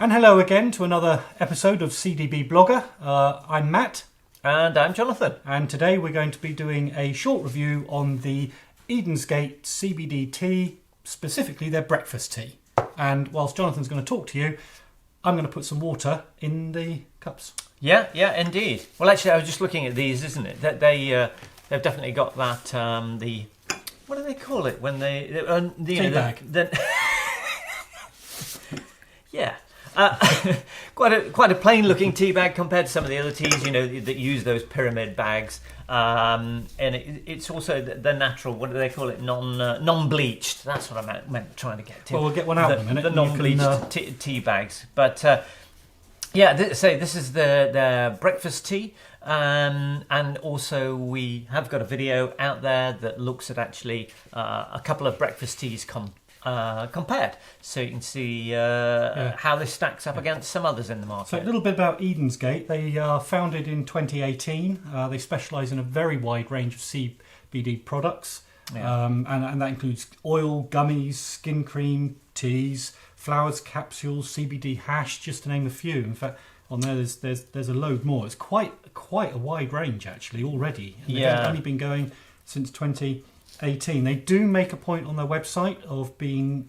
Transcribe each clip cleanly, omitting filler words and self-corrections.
And hello again to another episode of CDB Blogger. I'm Matt. And I'm Jonathan. And today we're going to be doing a short review on the Edensgate CBD Tea, specifically their breakfast tea. And whilst Jonathan's going to talk to you, I'm going to put some water in the cups. Yeah, indeed. Well, actually, I was just looking at these, isn't it? That they've definitely got that the what do they call it when tea bag. Yeah. Quite a plain looking tea bag compared to some of the other teas, that use those pyramid bags. And it's also the natural, what do they call it? Non-bleached. That's what I meant trying to get to. Well, we'll get one out in a minute. The non-bleached tea bags. But this is the breakfast tea. And also we have got a video out there that looks at actually a couple of breakfast teas compared, so you can see how this stacks up against some others in the market. So a little bit about Edensgate. They are founded in 2018. They specialise in a very wide range of CBD products, and that includes oil, gummies, skin cream, teas, flowers, capsules, CBD hash, just to name a few. In fact, on there there's a load more. It's quite a wide range actually already. And they've only been going since 2018. They do make a point on their website of being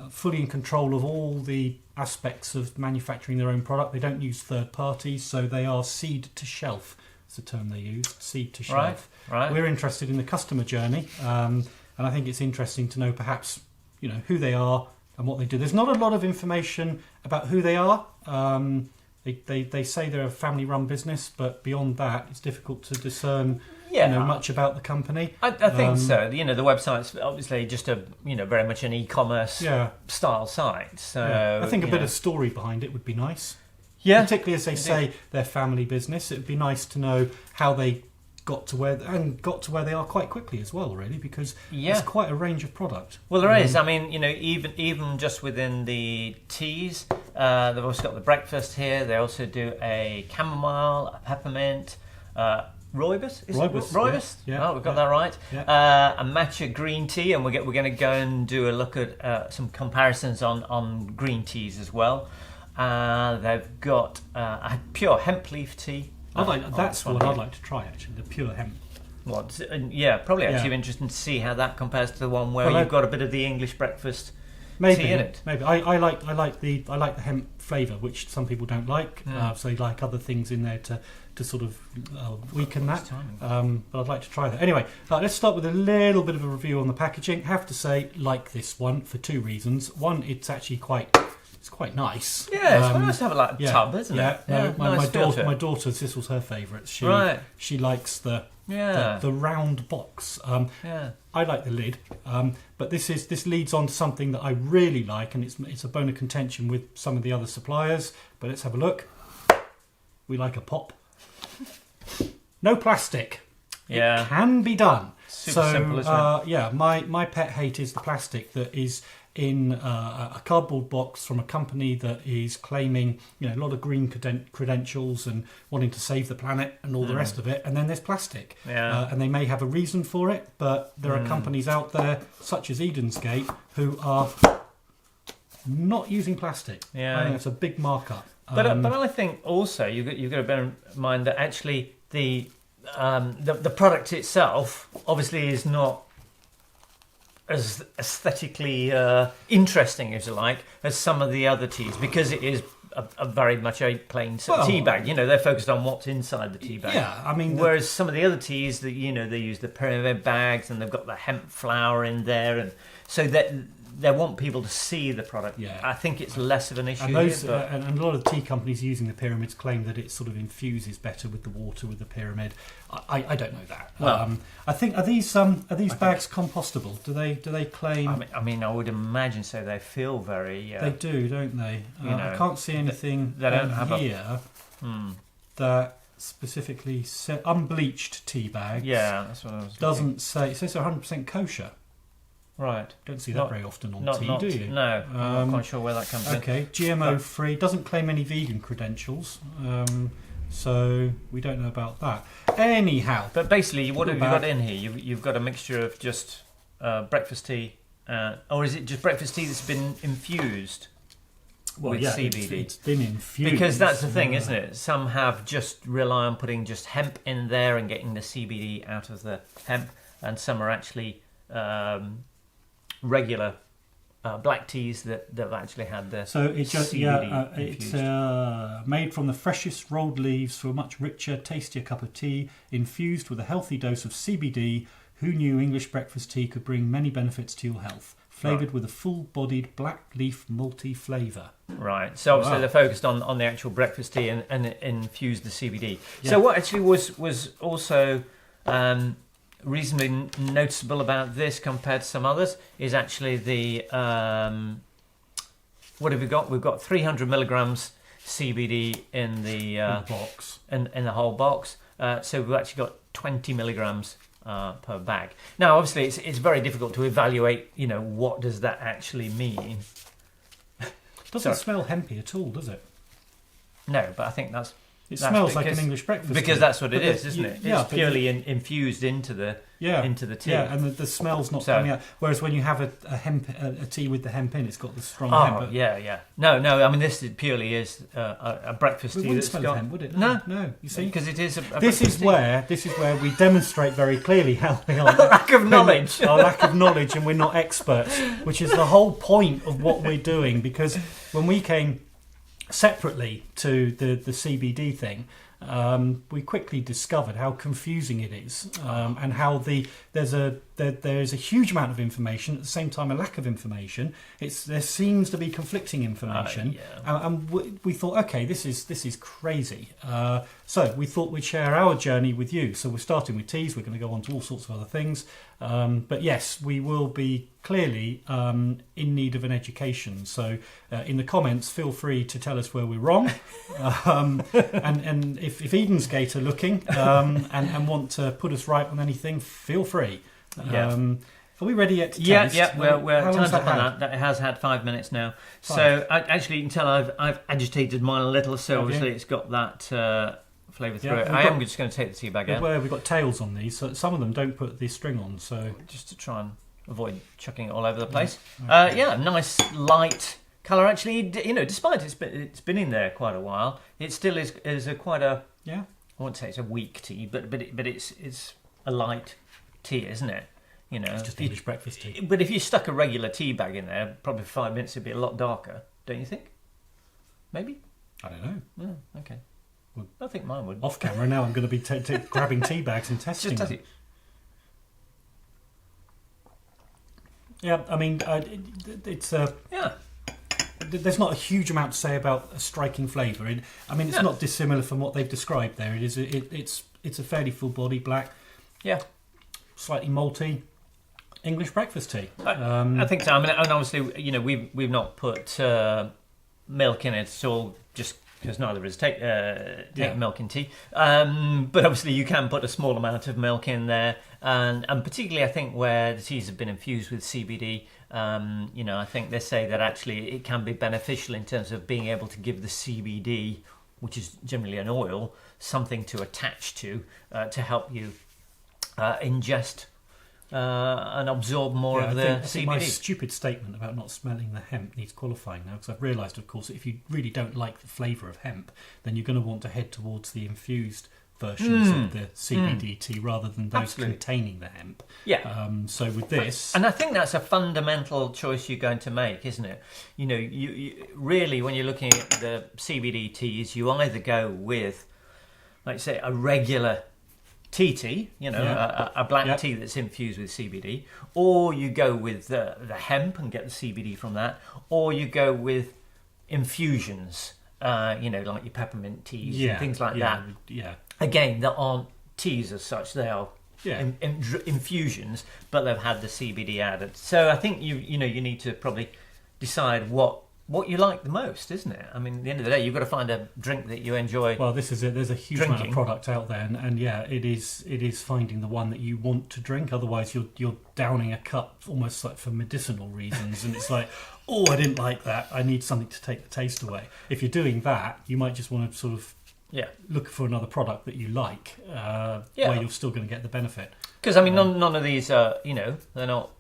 fully in control of all the aspects of manufacturing their own product. They don't use third parties, so they are seed to shelf. That's the term they use, seed to shelf. Right. We're interested in the customer journey, and I think it's interesting to know perhaps who they are and what they do. There's not a lot of information about who they are. They say they're a family-run business, but beyond that, it's difficult to discern much about the company. I think so. The website's obviously just a very much an e-commerce style site. So I think a bit of story behind it would be nice. Yeah, particularly as they say they're family business. It would be nice to know how they got to where they are quite quickly as well, really, because there's quite a range of product. Well, there is. I mean, even just within the teas, they've also got the breakfast here. They also do a chamomile, a peppermint, rooibos. Rooibos. Yeah. Oh, we've got that right. Yeah. A matcha green tea, and we're going to go and do a look at some comparisons on green teas as well. They've got a pure hemp leaf tea. That's what I'd like to try, actually, the pure hemp. Probably actually interesting to see how that compares to the one where you've got a bit of the English breakfast tea in it. Maybe I like the hemp flavour, which some people don't like. So they like other things in there to sort of weaken that. But I'd like to try that. Anyway, let's start with a little bit of a review on the packaging. I have to say, like this one for two reasons. One, it's actually quite nice. Yeah, it's quite nice to have a tub, isn't it? Yeah, my daughter, this was her favourite. She likes the round box. I like the lid, but this leads on to something that I really like, and it's a bone of contention with some of the other suppliers. But let's have a look. We like a pop. No plastic. Yeah, it can be done. Super simple, isn't it? My pet hate is the plastic that is in a cardboard box from a company that is claiming a lot of green credentials and wanting to save the planet and all the rest of it, and then there's plastic. And they may have a reason for it, but there are companies out there such as Edensgate who are not using plastic. I think it's a big markup. But I think also you've got to bear in mind that actually the product itself obviously is not as aesthetically interesting, if you like, as some of the other teas, because it is a very much a plain tea bag. They're focused on what's inside the tea bag. Yeah, I mean, whereas some of the other teas that they use the pyramid bags and they've got the hemp flower in there, and so that they want people to see the product. Yeah. I think it's less of an issue. And and a lot of tea companies using the pyramids claim that it sort of infuses better with the water with the pyramid. I don't know that. Well, I think are these bags compostable? Do they claim? I mean, I would imagine so. They feel very. They do, don't they? I can't see anything they don't have here that specifically said unbleached tea bags. Yeah, that's what I was. Doesn't say. It says 100% kosher. Right. Don't see that very often on tea, do you? No, I'm not quite sure where that comes in. Okay, GMO free, doesn't claim any vegan credentials, so we don't know about that. Anyhow. But basically, what have you got in here? You've got a mixture of just breakfast tea, or is it just breakfast tea that's been infused? with CBD. It's been infused. Because that's the thing, isn't it? Some have just rely on putting just hemp in there and getting the CBD out of the hemp, and some are actually regular black teas that have actually had the CBD infused. It's made from the freshest rolled leaves for a much richer, tastier cup of tea, infused with a healthy dose of CBD. Who knew English breakfast tea could bring many benefits to your health? Flavoured with a full-bodied black leaf malty flavour. Right. So obviously they're focused on the actual breakfast tea and infused the CBD. Yeah. So what actually was also reasonably noticeable about this compared to some others is actually the what have we got? We've got 300 milligrams CBD in the box, in the whole box. So we've actually got 20 milligrams per bag. Now, obviously, it's very difficult to evaluate. What does that actually mean? Doesn't smell hempy at all, does it? No, but I think that's. It smells like an English breakfast because tea. That's what it is, isn't it? It's purely infused into the tea. Yeah, and the smell's not coming out. Whereas when you have a tea with the hemp in, it's got the strong hemp. Yeah. No. I mean, this purely is a breakfast tea. It wouldn't smell of hemp, would it? No. You see, because it is. This is where we demonstrate very clearly how we are. Lack of knowledge. Our lack of knowledge, and we're not experts, which is the whole point of what we're doing. Because when we came separately to the CBD thing, we quickly discovered how confusing it is, and how there's a huge amount of information, at the same time a lack of information. There seems to be conflicting information, and we thought, okay, this is crazy. So we thought we'd share our journey with you. So we're starting with teas. We're going to go on to all sorts of other things, but yes, we will be clearly in need of an education. So in the comments, feel free to tell us where we're wrong, and if Edensgate are looking and want to put us right on anything, feel free. Are we ready yet to taste? Yeah. We're time's up on that. It has had 5 minutes now. 5. So actually, you can tell I've agitated mine a little. So obviously, it's got that flavour through it. I am just going to take the tea bag out. We've got tails on these, so some of them don't put the string on. So just to try and avoid chucking it all over the place. Nice light colour. Actually, despite it's been in there quite a while, it still is quite a. Yeah. I wouldn't say it's a weak tea, but it's a light tea, isn't it? It's just English breakfast tea. But if you stuck a regular tea bag in there, probably 5 minutes it'd be a lot darker, don't you think? Maybe? I don't know. Oh, okay. Well, I think mine would. Off camera now, I'm going to be grabbing tea bags and testing them. Yeah, I mean, it's there's not a huge amount to say about a striking flavour. It's not dissimilar from what they've described there. It's a fairly full body black. Yeah. Slightly malty English breakfast tea. I think so. I mean, and obviously, we've not put milk in it at all, just because neither of us take milk in tea. But obviously, you can put a small amount of milk in there, and particularly, I think where the teas have been infused with CBD. I think they say that actually it can be beneficial in terms of being able to give the CBD, which is generally an oil, something to attach to help you ingest and absorb more of the CBD. I think my stupid statement about not smelling the hemp needs qualifying now, because I've realised, of course, that if you really don't like the flavour of hemp, then you're going to want to head towards the infused versions of the CBD tea rather than those containing the hemp. Yeah. So with this, and I think that's a fundamental choice you're going to make, isn't it? You really, when you're looking at the CBD teas, you either go with, like say, a regular tea, a black tea that's infused with CBD, or you go with the hemp and get the CBD from that, or you go with infusions, like your peppermint teas and things like that. Yeah. Again, that aren't teas as such; they are infusions, but they've had the CBD added. So I think you need to probably decide what you like the most, isn't it? I mean, at the end of the day, you've got to find a drink that you enjoy. Well, this is it. There's a huge amount of product out there, and it is finding the one that you want to drink. Otherwise, you're downing a cup almost like for medicinal reasons, and it's like, oh, I didn't like that. I need something to take the taste away. If you're doing that, you might just want to sort of look for another product that you like, where you're still going to get the benefit. Because I mean, none of these are, they're not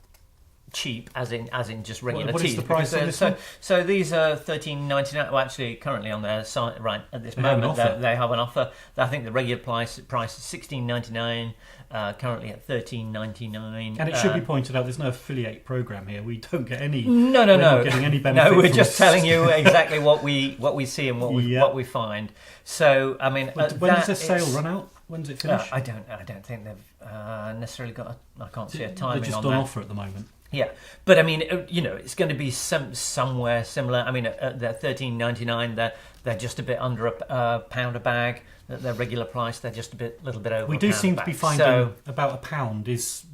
cheap as in just regular What teas. is the price on this so, one? so these are $13.99. Well, actually, currently on their site right at this They have an moment, offer. they have an offer. I think the regular price is $16.99. Currently at $13.99. And it should be pointed out, there's no affiliate program here. We don't get any. No. We're not getting any benefit. No, we're from just this. telling you exactly what we see and what we find. So I mean, When does this sale run out? When does it finish? I don't think they've necessarily got. I can't see a timing They're just on on that. offer at the moment. Yeah, but I mean, it's going to be somewhere similar. I mean, they're $13.99. They're just a bit under a pound a bag. At their regular price, they're just little bit over. We do seem to be finding about £1 is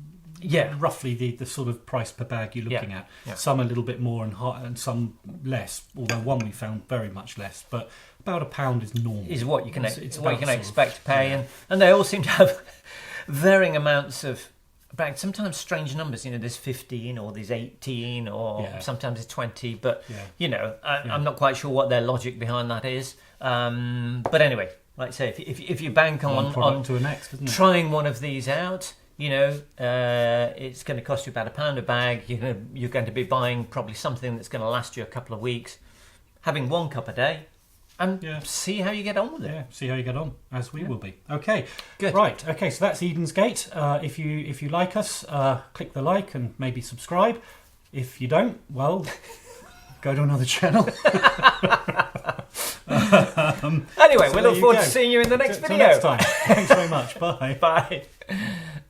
roughly the sort of price per bag you're looking at. Yeah. Some a little bit more and some less. Although one we found very much less, but about £1 is normal. Is what you can It's what you about can sort expect to of, pay, and they all seem to have varying amounts of bags. Sometimes strange numbers. There's 15 or there's 18 or sometimes it's 20. But I'm not quite sure what their logic behind that is. But anyway. Like I say, if you bank on to the next, isn't it? trying one of these out, it's going to cost you about £1 a bag. You're going to be buying probably something that's going to last you a couple of weeks, having 1 cup a day, and see how you get on with it. Yeah, see how you get on, as we will be. Okay, good. Right, okay, so that's Edensgate. If you like us, click the like and maybe subscribe. If you don't, well, go to another channel. Anyway, we look forward to seeing you in the next video. Till next time. Thanks very much. Bye. Bye.